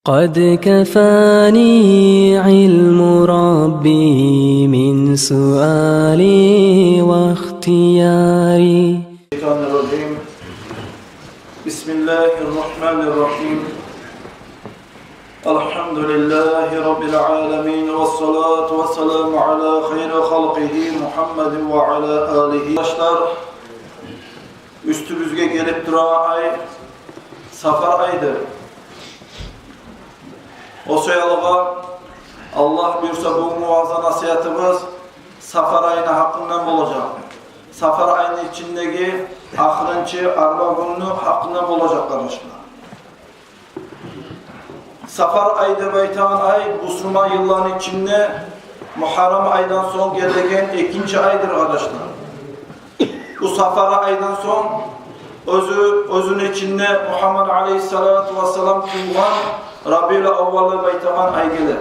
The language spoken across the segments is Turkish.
قد كفاني علم ربي من سؤالي واختياري. بسم الله الرحمن الرحيم. الحمد لله رب العالمين والصلاة والسلام على خير خلقه Muhammed ve ala alihi. Arkadaşlar, üstümüzge gelip duran ay Safar ayıdır. O soyalığa Allah buyursa bu muazza nasihatimiz Safar ayına hakkından olacak. Safar ayının içindeki ahırıncı arba gününü hakkından olacak kardeşler. Safar ayda baytan ay Müslüman yılların içinde Muharrem aydan son gelen ikinci aydır kardeşler. Bu Safar aydan son özünün içinde Muhammed Aleyhisselatü Vesselam kılgan Rabi'l Avval'ı baytan ay gelir.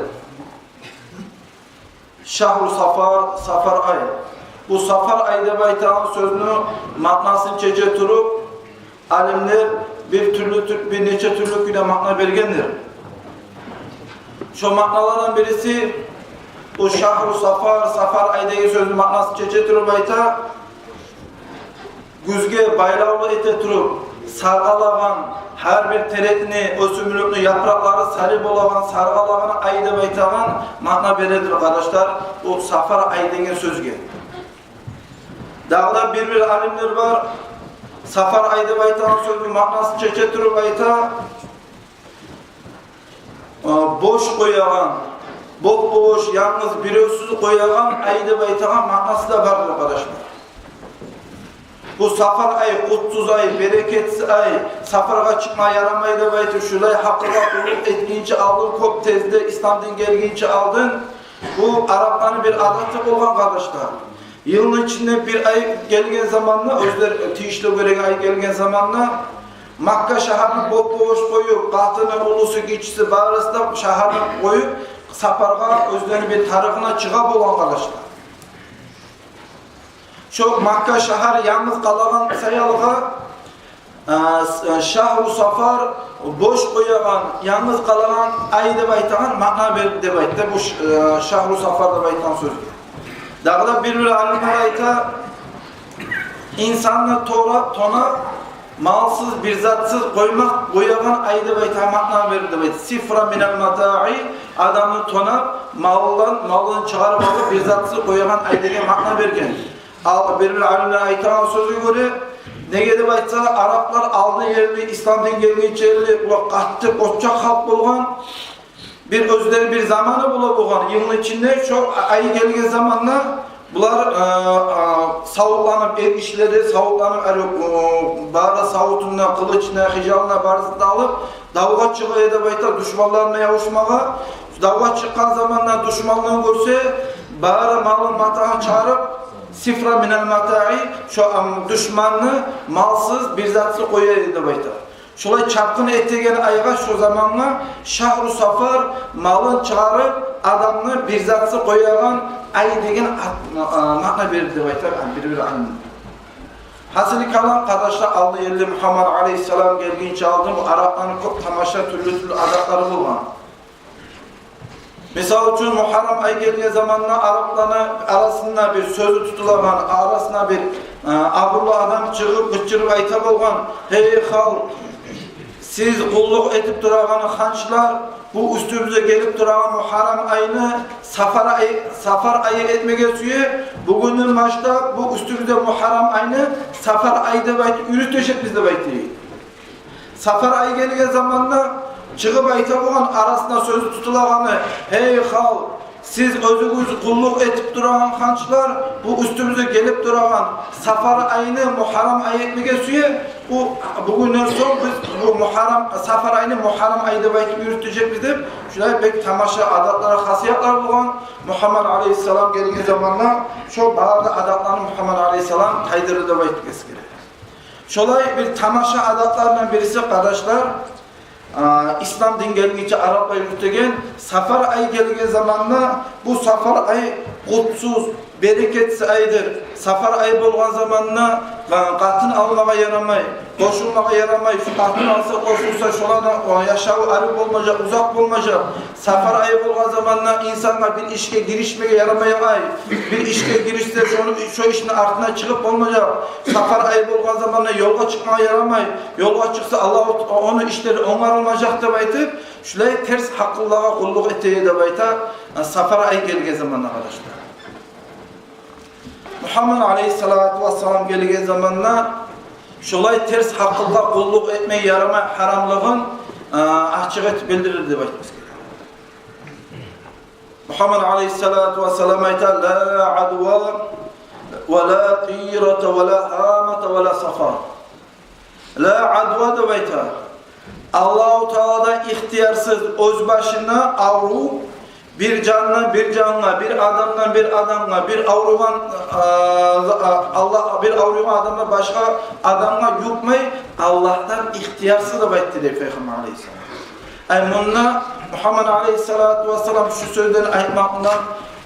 Şahru Safar, Safar ay. Bu Safar ayda baytan sözünü manasını çece turup alimler bir neçe türlü güne makna bergendir. Şu maknalardan birisi bu Şahru Safar, Safar aydaki sözünün manası çece turup bayta güzge baylavlı ete turup sargalagan her bir teretini, ösümlüklü yaprakları sarı bolagan, sargalagan ayda baytagan makna beredir arkadaşlar. Bu Safar aydaki sözge. Dağda bir alimler var. Safar ayda baytan sözünün manası çece turup bayta boş koyagan, boş yalnız biröksüz koyagan ayda baytagan manası da vardır arkadaşlar. Bu Safar ay, kutsuz ay, bereketsiz ay, Safarga çıkma yaramaydı baytı şulay hakkıga kulluk etkince aldın, kop tezde İslam'dan gelgince aldın. Bu Arapların bir adatı olan kardeşler. Yılın içinde bir ay gelgen zamanla, özler tişli göre ay gelgen zamanla Makka şaharını boş koyup, katını, ulusu, geçisi, bağrısında şaharını koyup Safarga özlerinin bir tarihine çıkap olan kardeşler. Şu Makka şahar yalnız kalan sayalığa Şahru Safar boş koyagan, yalnız kalan ayda baytagan makna verdi baytta. Bu Şahru Safar'da baytan sözü. Dağda bir alimler ayta insanla tona malsız bir zatsız koyagan ayda bayta makna verdi baytta. Sifra minel mata'i adamı tona malın çıkarıp alıp bir zatsız koyagan aydaga makna vergen. Bir alimler aytan sözü göre ne gelip aytsa Araplar aldı yerli, İslam'dan geldiği yerli, katı, koçak halk bulgan bir özleri bir zamanı bulgan. Yılın içinde şu ayı gelgen zamanla bunlar savutlanıp, el işleri savutlanıp, bağda savutundan, kılıçına, hicalına, barzını alıp davga çıkıyor edip ayta düşmanlarına yavuşmağa. Davga çıkan zamanla düşmanlığını görse bağda malın matağını çağırıp Sifra minel mata'i şu düşmanını malsız bir zatsız koyuyor edip ayta. Şolay çapkın ettiğin ayga şu zamanla Şahru Safar malın çağırıp adamını bir zatsız koyagan ay degen makna verdi dep aytar bir alim. Hasili kalan kardeşler aldı yerli Muhammed Aleyhisselam gelgince aldı bu Arapların çok tamaşa türlü adakları bulgan. Misal için Muharrem ay geldiği zamanla Arapların arasında bir sözü tutulagan, arasına bir ağırlı adam çıkıp gıçırıp ayta bolgan. Hey halk, siz kulluk etip duragan hançlar, bu üstümüze gelip duragan Muharrem ayını Safar ayı etmege suye, bugünün başta bu üstümüze Muharrem ayını Safar ayda baytı, ürüteşek bizde baytı. Safar ayı geldiği zamanla çıkıp ayta bolgan arasında sözü tutulaganı, hey halk, siz özünüzü kulluk etip duragan hançlar, bu üstümüze gelip duragan Safar ayını Muharrem ayı etmege suye, bugünden son biz bu Safar ayını Muharrem ayda baytı yürütecek bizde. Şuraya pek tamaşa adatlara, hasiyatlar bulgan Muhammed Aleyhisselam geldiği zamanla şu bazı adatlarını Muhammed Aleyhisselam taydırıda baytı eskiri. Şolay bir tamaşa adatlarından birisi kardeşler, İslam din gelgince Araplar yürütegen Safar ayı geldiği zamanla bu Safar ayı kutsuz, bereketsiz aydır. Safar ayı bolgan zamanla katın almağa yaramay, koşulmağa yaramay, şu aklın alsa koşulsa şolana yaşağı arı olmayacak, uzak olmayacak. Safar ayı olgan zamanla insanlar bir işe girişmeye yaramayamay. Bir işe girişse şu işin artına çıkıp olmayacak. Safar ayı olgan zamanla yolga çıkmaya yaramay. Yolga çıksa Allah onu işleri onarılmayacak da baytıp, şulay ters hakkıllağa kulluk ettiği de bayta safar ayı gelge zamanla arkadaşlar. Muhammed Aleyhisselatü Vesselam gelge zamanla şolay ters hakkılla kulluk etmeye yaramay haramlığın açık et bildirir de baytımız. Muhammed Aleyhisselatü Vesselam ayta la adwa ve la tîrata ve la hâmata ve la safar. La adwa da bayta. Allah-u Teala'da ihtiyarsız öz başına avru bir canla bir canla, bir adamla bir adamla, bir avrugan Allah bir avrugan adamla başka adamla yutmay Allah'tan ihtiyarsız da baytı diye Peygamber Aleyhisselam. Bununla Muhammed Aleyhisselatü Vesselam şu sözlerini aytmakından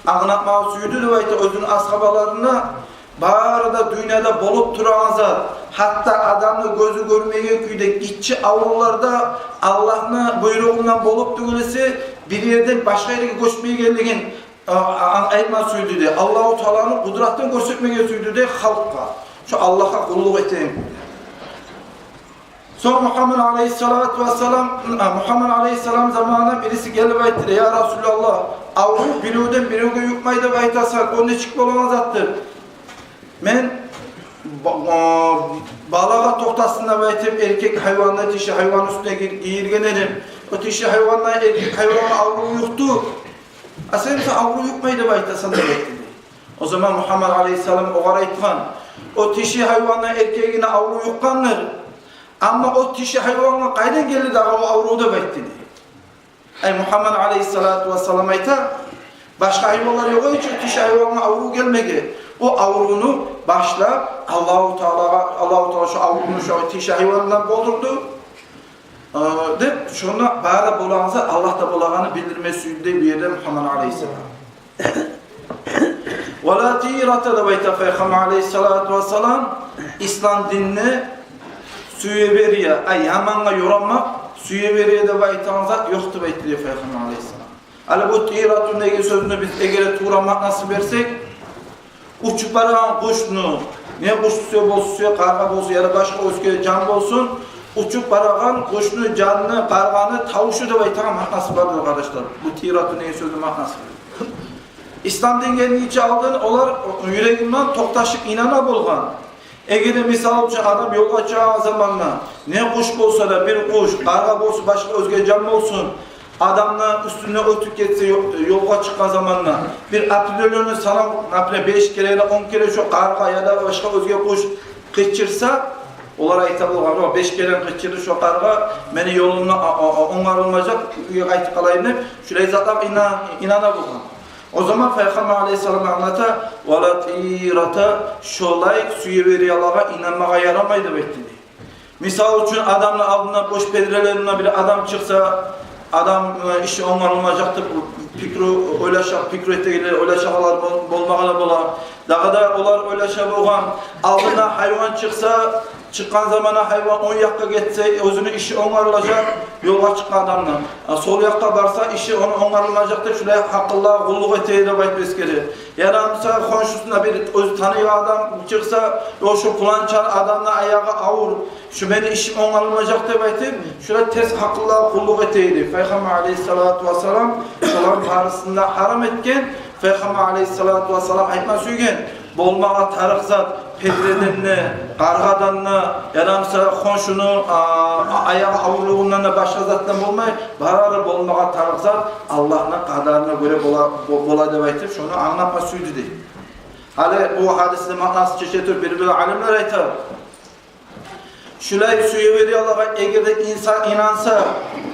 anlatmağı suyudu da baytı özünün ashabalarına bağırı da dünyada bolup duran zat, hatta adamı gözü görmeye küyde gitçi avrularda Allah'ın buyruğundan bolup durulesi bir yerden başka yere göçmeye geldiğin aytma suydu de Allah-u Teala'nın kudretini göstermeye suydu de halka. Şu Allah'a kulluk ettiğim. Sonra Muhammed Aleyhisselam zamanında birisi gelip ayttı ya Resulallah avru biruden birine yukmayı da baytasak onu çıkıp olan zattır. Men balağa toktasında baytip erkek hayvanla dişi hayvan üstüne giyirgen edim. O dişi hayvanla erkek hayvanla avru yuktu. Aslında avru yukmayı da baytasan da bayttı. O zaman Muhammed Aleyhisselam o gara aytkan. O dişi hayvanla erkeğine avru yukkanlar. Ama o dişi hayvanla kaydan geldi daha o avru da bayttı. Muhammed Aleyhisselatü Vesselam aytar. Başka hayvanlar yok o için dişi hayvanla avru gelmedi. O avrunu başla Allah-u Teala şu avrunu şu dişi hayvanından doldurdu. De şuna bağda bulansa Allah da bulağını bildirmesiydi bir yerde Muhammed Aleyhisselam. Ve la tîrata da bayta Peygamber Aleyhisselatü Vesselam İslam dinini suya veriyor. Yamanla yoranmak suya veriyor da baytanızat yoktu baytı diyor Peygamber Aleyhisselam. Ali bu tîratun nege sözünü biz egere tuğramak nasıl versek uçup baran kuşnu, ne kuş suya, karga bolsun ya da başka özge can bolsun, uçup baragan kuşnu, canını, karganı, tavuşu da baytan maknası vardır arkadaşlar. Bu tîratun nege sözünün maknası. İslam dinini içe aldın, onlar yüreğinden toktaşıp inana bolgan. Ege'de misal için adam yola çıkan zamanla ne kuş bolsa da bir kuş, karga bolsun, başka özge can bolsun, adamla üstüne ötük geçse yolga çıkan zamanla bir apilölünü sana 5 kere 10 kere şu karga ya da başka özge kuş kıçırsa olar ayta bolgan o 5 kere kıçırdı şu karga meni yoluna onarılmayacak aytı kalayım hep şuraya zaten inana bolgan. O zaman Peygamber Aleyhisselam anlata وَلَا تِيرَةَ şolay suyu veriyalara inanmağa yaramaydı bekti. Misal için adamla aldığında boş pedrelerine bir adam çıksa adam işi onarılmayacaktır. Pikru oylaşak, pikru ettiğiyle oylaşakalar bolmağına bola. Daha da olar oylaşak olgan aldığında hayvan çıksa çıkan zamana hayvan 10 yakka geçse özünün işi onarılacak yola çıkan adamla. Sol yakka varsa işi onarılmayacaktır. Şuraya hakkılla kulluk ettiği de bayt beskeri. Yani mesela konşusunda bir özü tanıyor adam çıksa o şu pulançan adamla ayağı avur. Şu benim işim onarılmayacaktır baytip. Şuraya ters hakkılla kulluk ettiği. Peygamber Aleyhisselatü Vesselam şuların karşısında haram etken Peygamber Aleyhisselatü Vesselam aytma söygen. Bolmağa tarıqzat, pedredenini, qarğadanını, ya da mesela konşunu, ayağı avurluğundan da başka zattan bolmay, bararı bolmağa tarıqzat, Allah'ın kadarına göre bola debaytır, şunu anlatma suydu değil. Hali bu hadisinde manası çeşittir, bir alimler aytar. Şulay suyu veriyor Allah'a eğer insan inansa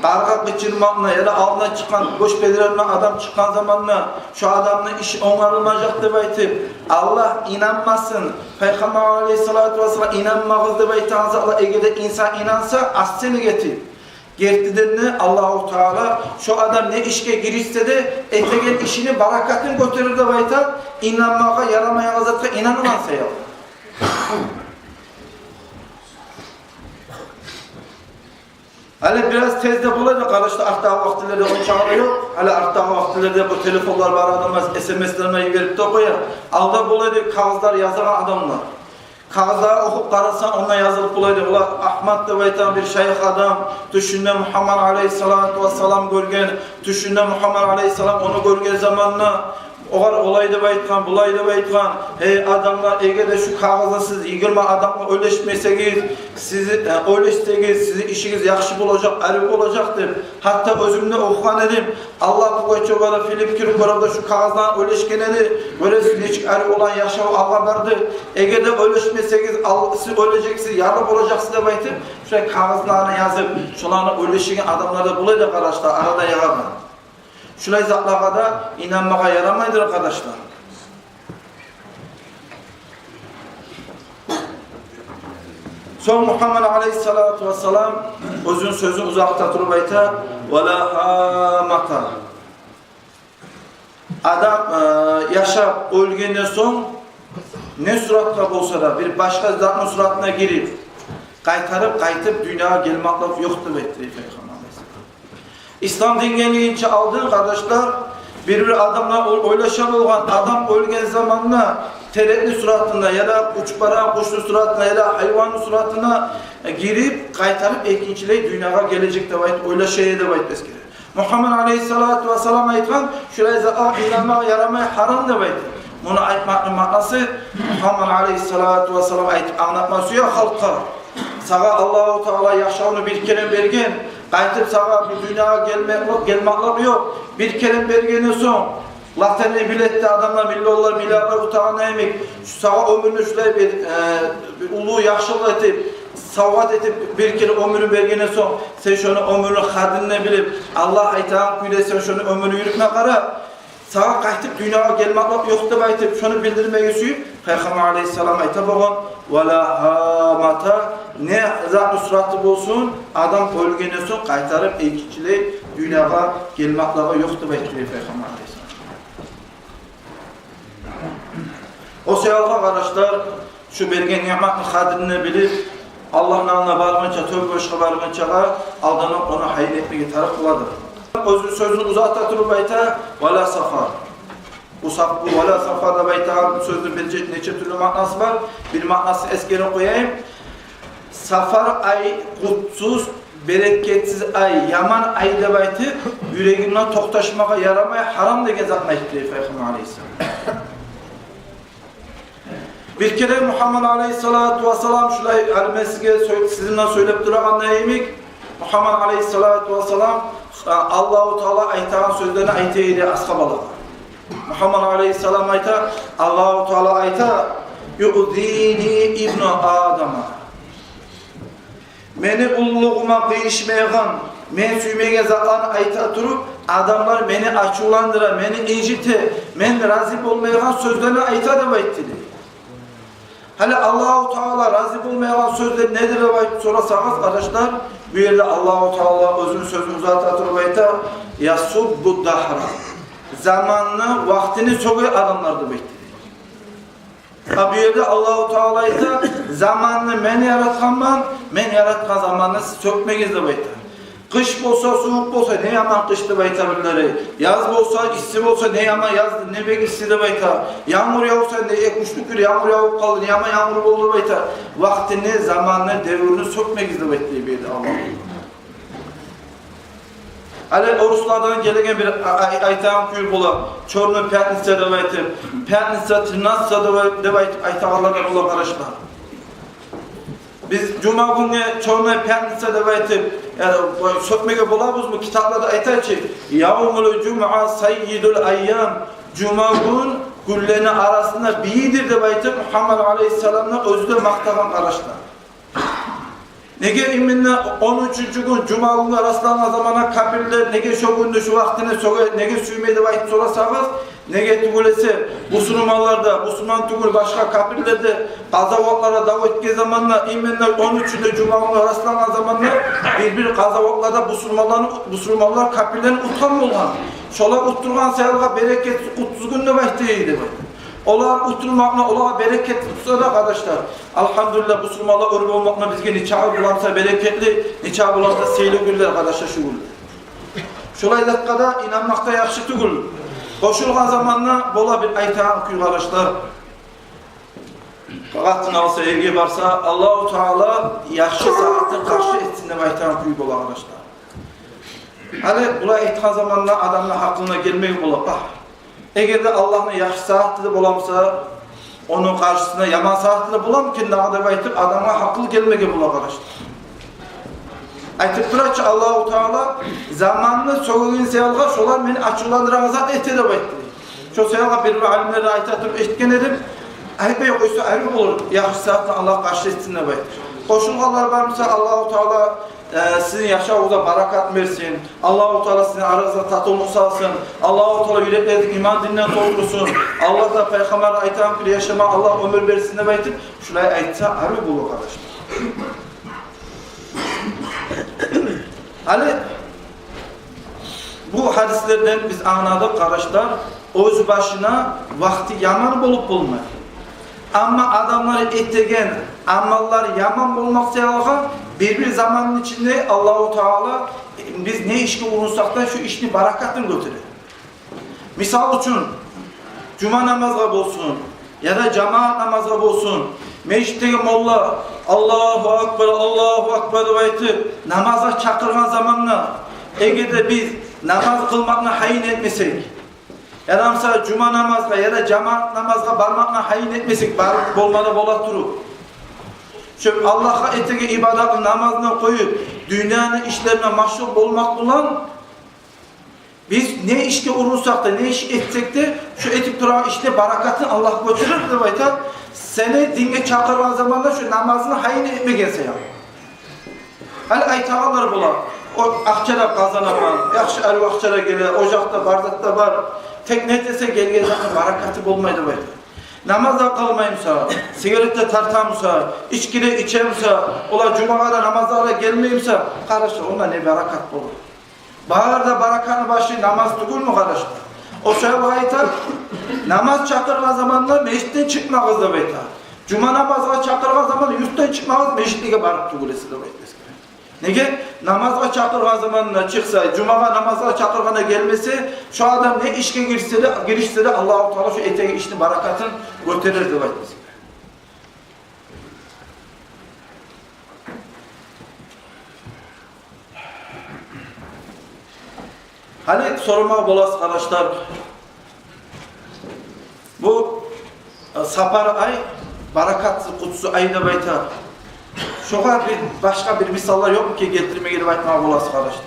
karga kıçırmakla ya da altından çıkan boş bedirlerine adam çıkan zamanla şu adamın işi onarılmayacak da baytip Allah inanmasın Peygamber Aleyhisselatü Vesselam inanmağız da baytanız Allah eğer insan inansa aslını getir. Gertiden Allah-u Teala şu adam ne işe girişse de etegen işini barakatını götürür de baytan inanmağa yaramayan zaten inanılansa ya. Hele biraz tezde bulaydı kardeşler, arttağ vaktilerde o çağrı yok. Hele arttağ vaktilerde bu telefonlar var adamlar, SMS'lerine verip de koyar. Alda bulaydı kağızlar yazan adamlar. Kağızları okup karasan onunla yazılıp bulaydı. Ular Ahmet de baytan bir şeyh adam, düşünde Muhammed Aleyhisselatü Vesselam görgen, düşünde Muhammed Aleyhisselam onu görgen zamanla oğar olaydı baytkan, bulaydı baytkan. Hey adamlar, eğer de şu kağızda siz 20 adamla öleşmeseniz, sizi öleşseniz, sizin işiniz yaxşı olacak, arif olacaktır. Hatta özümde okukan edim. Allah bu koyça bana film kirip orada şu kağızdan öleşken edi. Böyle siz hiç arif olan yaşav Allah vardı. Eğer de öleşmeseniz, siz öleceksiniz, yardım olacaksınız da baytım. Şöyle kağızlarını yazıp, şularını öleşken adamlarda bulaydı arkadaşlar, arada yağardı. Şulay zatlara da inanmaya yaramaydır arkadaşlar. Son Muhammed Aleyhisselatü Vesselam özün sözü uzakta durup ayta وَلَا هَامَةً Adam yaşap ölgenden son ne suratla olsa da bir başka zatın suratına girip kaytıp dünyaya gelmekle yoktur ettiği İslam dingenliğince aldığın kardeşler bir adamla oylaşan olan adam ölgen zamanla teretli suratına ya da uçbara kuşlu suratına ya da hayvanlı suratına girip kaytarıp ikinciyle dünyaya gelecek de bayit öyle şeye de bayit eskide. Muhammed Aleyhisselatü Vesselam aytkan şuraya zaten inanmaya yaramaya haram da bayit. Bunu aytmakın manası Muhammed Aleyhisselatü Vesselam anlatması ya halka. Sağa Allah-u Teala yaşamını bir kere vergen, kaytıp sağa bir dünyaya gelmekler yok. Bir kere vergenin son, Latin'le biletti adamlar, milyonlar, milyarlar utağına emek. Şu sağa ömrünü şuraya bir ulu yaşlı etip, savat etip bir kere ömrünü vergenin son, sen şunu ömrünü kadınla bilip, Allah aytağın kuyda sen şunu ömrünü yürütme kara. Sağa kaytıp dünyaya gelmekler yok da baytıp şunu bildirmeye süyüp Peygamber Aleyhisselam ayta boğun وَلَا هَامَةً ne zat-ı suratı olsun adam ölgene son kaytarıp ikinciliği dünyaya gelmekler yok da baytıp Peygamber Aleyhisselam. O seyahatlar arkadaşlar şu bergen nimetin kadrini bilip Allah'ın anına varmanca, tövbe hoşuna varmanca aldanıp onu hayır etmeye taraf kıladır. Özün sözünü uzakta durup ayta وَلَا safar. Bu وَلَا safarda bayta sözünün bir neçe türlü manası var. Bir manası eskere koyayım. Safar ay kutsuz, bereketsiz ay, yaman ayda baytı yüreğimden toktaşmaya yaramaya haram da gezatma etti Peygamber Aleyhisselam. Bir kere Muhammed Aleyhisselatü Vesselam şurayı sizinle söyleyip duran neyimik? Muhammed Aleyhisselatü Vesselam Allah-u Teala aytağın sözlerini aytaydı ashabalar. Muhammed Aleyhisselam ayta Allah-u Teala ayta yu'zini ibn Adam'a. Meni ulluğuma kıyışmayan, men süymeye zaten ayta durup adamlar beni açulandıra, beni incite, men razip olmayan sözlerini ayta da bayttidi. Hele Allah-u Teala razip olmayan sözler nedir ve sorasanız arkadaşlar bu yerde Allah-u Teala özün sözünü uzatır bayta yasubbu dahra. Zamanını, vaktini sokuyor adamlar da bekledi. Bu yerde Allah-u Teala ise zamanını men yaratkan men yaratkan zamanını sökmeyiz de bekledi. Kış olsa, soğuk olsa ne yaman kıştı baytarları. Yaz olsa, istim olsa ne yaman yazdı, ne bek istedi baytar. Yağmur yağsa ne ekmişlik bir yağmur yağıp kaldı, ne yaman yağmur oldu baytar. Vaktini, zamanını, devrini sökmeyiz de bekledi bir Allah. Ali Oruslardan gelegen bir aytağım kuyur bula. Çorunu Pernitsa da baytım. Pernitsa Tırnatsa da baytım aytağlarla bula karışlar. Biz Cuma günü Çorunu Pernitsa da baytım. Yani sökmeye bulabız mı? Kitaplarda aytar ki Yavmul Cuma Sayyidul Ayyam. Cuma gün güllerinin arasında biridir de baytım. Muhammed Aleyhisselam'la özü de maktaban karışlar. Nege iminle 13. gün Cuma günü rastlanan zamana kabirler nege şu günde şu vaktine nege süymeydi vakit sorasanız nege tugulesi Müslümanlarda Müslüman tugul başka kabirlerde kazavatlara davet ettiği zamanla iminle 13. Cuma günü rastlanan zamanla bir kazavatlarda Müslümanlar kabirlerin utanma olan şola utturgan sayılga bereketsiz kutsuz günde vaktiydi. Olar utulmakla, olar bereketli tutsa da arkadaşlar. Elhamdülillah Müslümanlar örgü olmakla bizge niçağı bulamsa bereketli, niçağı bulamsa seyli güller arkadaşlar şu güller. Şolay dakikada inanmakta yaxşı tugul. Koşulgan zamanla bola bir aytağın kuyu arkadaşlar. Qaqatın alsa, evge barsa, Allah-u Teala yaxşı saatini qarşı etsin de aytağın kuyu bola arkadaşlar. Hani bula aytğan zamanla adamın hakkına gelmeyi bola. Eğer de Allah'ın yaxşı saatli de bolamsa, onun karşısına yaman saatli de bolam ki, nağda aytıp adamına hakkı gelmeye bola arkadaşlar. Aytıp duraçı Allah-u Teala zamanını soğuğun seyalga şolar beni açıklandıran zat ete de baytdı. Şu seyalga bir alimleri aytatıp eşitken edim. Ayıpaya koysa ayrı olur. Yaxşı saatini Allah karşı etsin de baytdı. Koşulgalar varsa Allah-u Teala sizin yaşağınıza barakat versin. Allah-u Teala sizin aranızda tatılını salsın. Allah-u Teala yüreklerinizi iman dinlen doldursun. Allah da Peygamber aytan bir yaşama Allah ömür versin de baytdı. Şurayı aytsa ayrı bulur arkadaşlar. Hani bu hadislerden biz anladık arkadaşlar, öz başına vakti yaman bulup bulmayın. Ama adamları etegen amallar yaman bulmak seyahatı bir zamanın içinde Allah-u Teala biz ne işe uğrunsak da şu işini barakatını götürür. Misal için cuma namazı olsun ya da cemaat namazı olsun. Meclitteki molla Allahu Akbar aytıp namaza çakırgan zamanla eğer de biz namaz kılmakla hayin etmesek ya da mesela cuma namazga ya da cemaat namazga barmakla hayin etmesek barıp bolmalı bola turup şu Allah'a etege ibadatı namazına koyup dünyanın işlerine maşgul olmak bulan biz ne işe uğrursak da ne iş etsek de şu etip duran işte barakatını Allah götürür de baytar. Seni dinge çakırgan zamanda şu namazını hayin etme gelse ya. Hani aytağalar bular. O akçada kazanaman, yaxşı el akçada gele, ocakta, bardakta var. Tek ne dese gelge zaten barakatı bulmaydı baytar. Namazda kalmayımsa, sigarette tartamsa, içkide içemsa, ola cuma'da namazlara gelmeyimse, kardeşler onda ne barakat bulur. Bağırda barakanı başı namaz tukul mu kardeşler? O şöyle aytar, namaz çakırgan zamanla meclitten çıkmağız da baytar. Cuma namazına çakırgan zamanla yurttan çıkmağız, meclitliğe barıp tukulesi de baytar. Nege? Namazga çakırgan zamanına çıksa, cumaga namazga çakırgana gelmesi, şu adam ne işe girişse de Allah-u Teala şu etegi işini barakatın götürür de baytar. Hani soruma bolas arkadaşlar, bu sapar ay, barakatsız kutsu ayda baytar. Şoğa başka bir misallar yok mu ki getirmeye gelip aytmağa bolas arkadaşlar.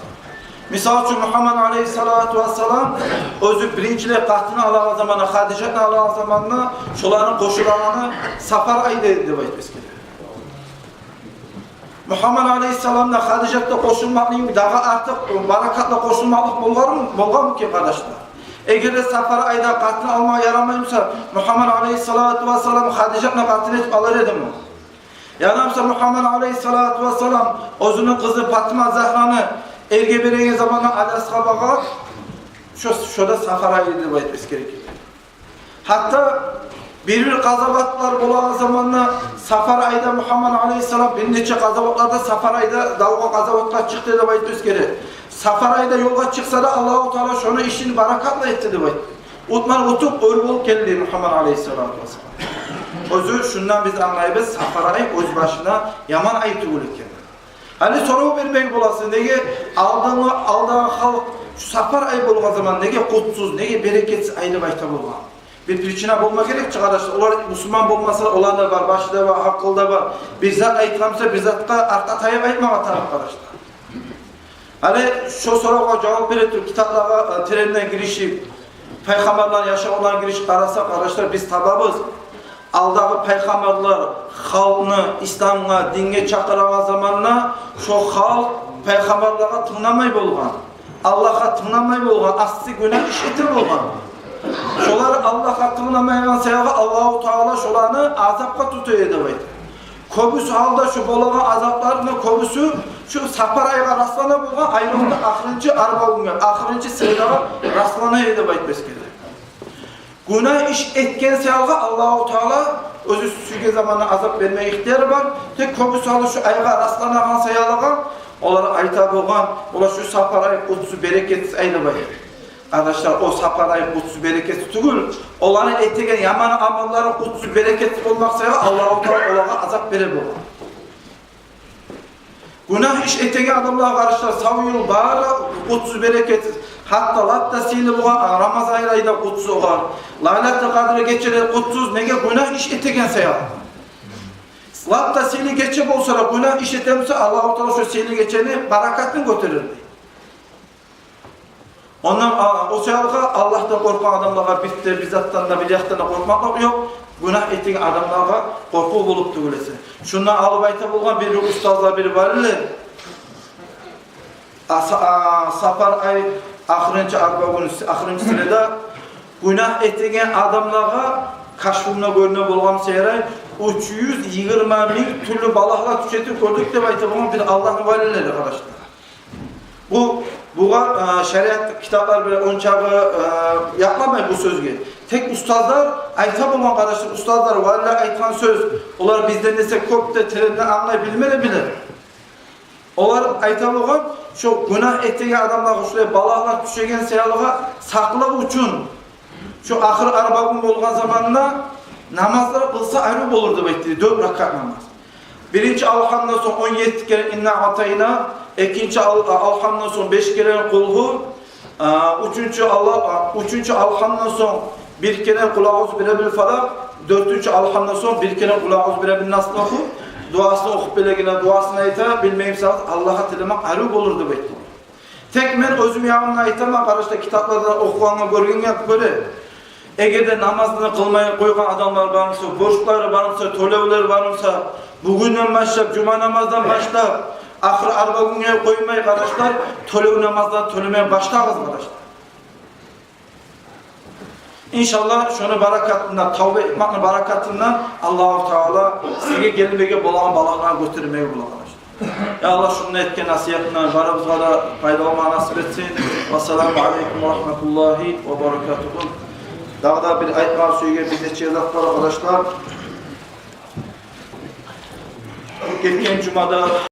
Misal için Muhammed Aleyhissalatu Vesselam özü birinciyle tahtını alan zamanı, Hadice'ni alan zamanı, şoların koşulanını sapar ayda dedi baytar. Muhammed Aleyhisselam'la Hadice'de koşulmaklıyım, daha artık barakatla koşulmaklık bolgar mı ki arkadaşlar? Eğer de safar ayda katını almaya yaramayımsa Muhammed Aleyhissalatu Vesselam Hadice'yle katını etip alır edim mi? Yanımsa Muhammed Aleyhissalatu Vesselam özünün kızı Fatıma Zahra'nı erge berenge zamanı Alashabağa şurada safar ayda bu etmesi gerekir. Hatta bir gazavatlar bulan zamanla safar ayda Muhammed Aleyhisselam bir neçe gazavatlarda safar ayda dalga gazavatlar çıktı da bayt özgeri. Safar ayda yola çıksa da Allah-u Teala şunu işini barakatla etti de bayt. Utman utup öyle bol geldi Muhammed Aleyhisselam. Özü şundan biz anlayabiliriz safar ay öz başına yaman ay tugulurken. Hani soru vermek bulasın nege aldığın halk şu safar ay bulma zaman nege kutsuz nege bereketsiz ayda bayta bulma. Bir pričina bulmak gerek arkadaşlar. Onlar Müslüman bulmasa olan da var, başı da var, hakkı da var. Bir zat aytlamsa bir zatta arka tayıp aytmama taraf arkadaşlar. Hani şu soruğa cevap verelim, kitaplara trenden girişi, peygamberler yaşayan giriş arasak arkadaşlar biz tababız. Aldağı peygamberler halkını İslam'a, dinge çakıran zamanla şu halk peygamberlere tınlamay bolgan. Allah'a tınlamay bolgan, asli günah işitir bolgan. Şolar Allah'a tınlamayan seyahat Allah-u Teala şolarını azapka tutuyor edebaydı. Köbüsü halda şu bolağa azaplarını köbüsü şu sapar ayga rastlana bolgan ayrımda ahırıncı arba bunga, ahırıncı seydağa rastlana edebaydı beskede. Günah iş etken sayalga Allahu Teala özü süge zamanı azap vermeye ihtiyarı var. Tek köpüsü alı şu ayga rastlanan sayalaga onlara ayta bolgan, ola şu saparay kutsu bereketsiz aylabayır. Arkadaşlar o saparay kutsu bereketsiz tugul, onların ettiğin yaman amalları kutsu bereketsiz olmak sayalga Allahu Teala olaga azap verir bolgan. Günah iş ettiğin adamlar arkadaşlar savuyul bağırı kutsuz bereketsiz. Hatta latta sili buğa Ramazan ayında kutsuz var. Laylat-ı Kadır'ı geçirir kutsuz nege günah iş ettiğin sayalga. Latta sili geçip olsa da günah iş etemse Allah-u Teala şu sili geçeni barakatını götürür. Ondan o sayalga Allah'tan korkan adamlara bizzattan da bilyaktan da korkmak yok. Günah ettiğin adamlara korku bulup tügülesi. Şundan alıp ayta bulgan bir ustazlar biri var ile Safar ay ahırıncı sırada günah ettiğin adamlara kaşfımına görüne bulgan seyeray 320 bin türlü balaklar tüketip gördük de ayta bulgan bir Allah'ın valileri arkadaşlar. Buğa şeriat kitaplar böyle onçağı yapmamayın bu sözge. Tek ustazlar ayta bulgan kardeşler, ustazlar valiler aytan söz. Onlar bizden desek köpte trenden anlayabilmeli bile. Onlar ayta bulgan şu günah ettiği adamlar şöyle balaklar düşegen seyalığa saklık için şu ahir arbabın bolgan zamanında namazlar kılsa ayrı olurdu bekliyor. 4 rakat namaz. Birinci Alhamdülillah son 17 kere inna atayna, ikinci Alhamdülillah son 5 kere kulhu, üçüncü Alhamdülillah son 1 kere kulağuz birebil falak, dördüncü Alhamdülillah son 1 kere kulağuz birebil nasıl oku, duasını okup belegine duasını ayta bilmeyip saat Allah'a tilemek ayrı olurdu bekliyor. Tek men özüm yağımla aytama karışta kitaplarda okuğanla görgünge göre Ege'de namazını kılmaya koygan adamlar varsa, borçları varsa, tölevleri varsa, bugünden başlayıp, cuma namazdan başlayıp, ahir arba gününe koymayı kardeşler, tölev namazdan tölemeye başlarız kardeşler. İnşallah şunu barakatından, tavbe etmenin barakatından Allah-u Teala size gelmeye bolan balaklar götürmeye bulan kardeşler. Ya Allah şunu etken nasihatinden varımıza da faydalı nasip etsin. Vesselamu aleyküm ve rahmetullahi ve berekatuhu. Daha da bir ayetler söyleyip bize çeyizat var arkadaşlar. Geçen cumada